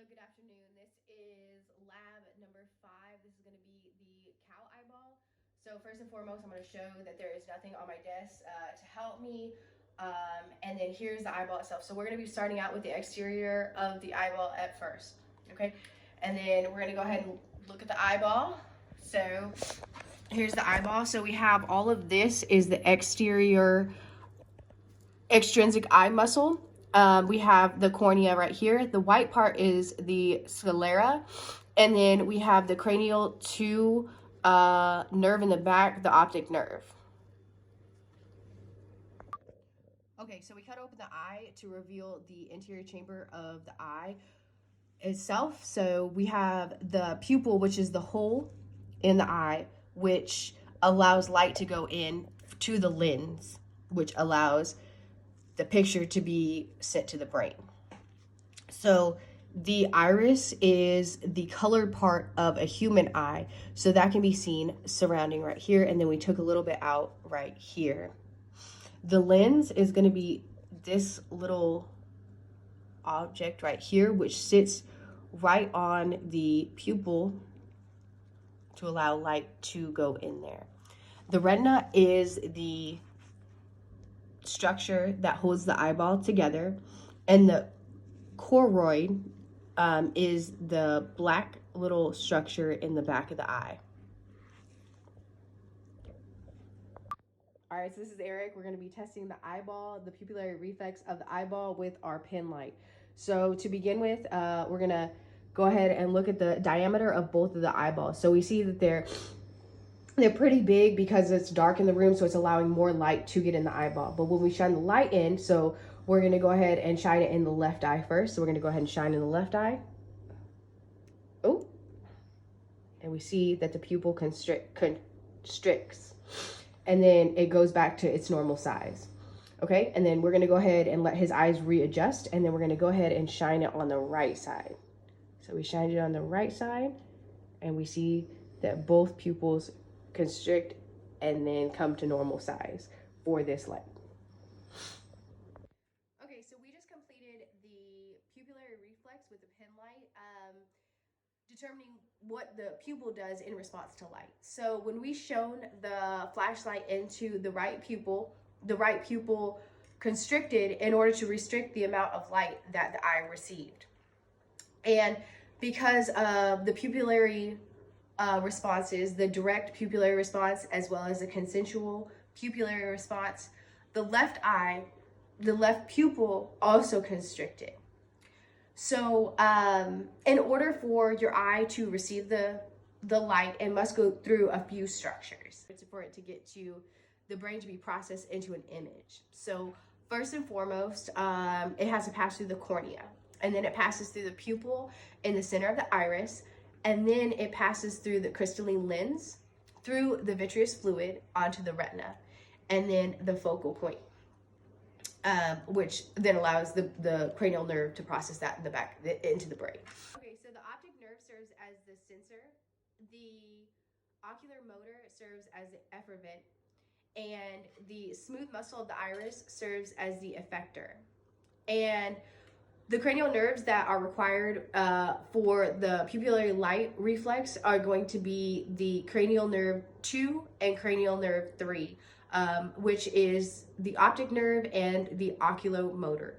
Good afternoon. This is lab number 5. This is going to be the cow eyeball. So first and foremost, I'm going to show that there is nothing on my desk to help me. And then here's the eyeball itself. So we're going to be starting out with the exterior of the eyeball at first. Okay. And then we're going to go ahead and look at the eyeball. So here's the eyeball. So we have all of this is the exterior extrinsic eye muscle. We have the cornea right here. The white part is the sclera. And then we have the cranial 2 nerve in the back, the optic nerve. Okay, so we cut open the eye to reveal the anterior chamber of the eye itself. So we have the pupil, which is the hole in the eye, which allows light to go in to the lens, which allows the picture to be sent to the brain. So the iris is the colored part of a human eye. So that can be seen surrounding right here. And then we took a little bit out right here. The lens is going to be this little object right here, which sits right on the pupil to allow light to go in there. The retina is the structure that holds the eyeball together, and the choroid is the black little structure in the back of the eye. All right, so this is Eric. We're going to be testing the eyeball, the pupillary reflex of the eyeball with our pen light. So to begin with, we're going to go ahead and look at the diameter of both of the eyeballs. So we see that they're pretty big because it's dark in the room, so it's allowing more light to get in the eyeball. But when we shine the light in, so we're going to go ahead and shine it in the left eye first. So we're going to go ahead and shine in the left eye. Oh, and we see that the pupil constricts, and then it goes back to its normal size. Okay, and then we're going to go ahead and let his eyes readjust, and then we're going to go ahead and shine it on the right side. So we shined it on the right side, and we see that both pupils constrict and then come to normal size for this light. Okay, so we just completed the pupillary reflex with the pen light, determining what the pupil does in response to light. So when we shone the flashlight into the right pupil constricted in order to restrict the amount of light that the eye received. And because of the pupillary responses, the direct pupillary response as well as the consensual pupillary response, the left pupil also constricted. So in order for your eye to receive the light, it must go through a few structures for it to get to the brain to be processed into an image. So first and foremost, it has to pass through the cornea, and then it passes through the pupil in the center of the iris, and then it passes through the crystalline lens, through the vitreous fluid onto the retina, and then the focal point, which then allows the cranial nerve to process that in the back into the brain. Okay, so the optic nerve serves as the sensor, the ocular motor serves as the effervent, and the smooth muscle of the iris serves as the effector. And the cranial nerves that are required for the pupillary light reflex are going to be the cranial nerve 2 and cranial nerve 3, which is the optic nerve and the oculomotor.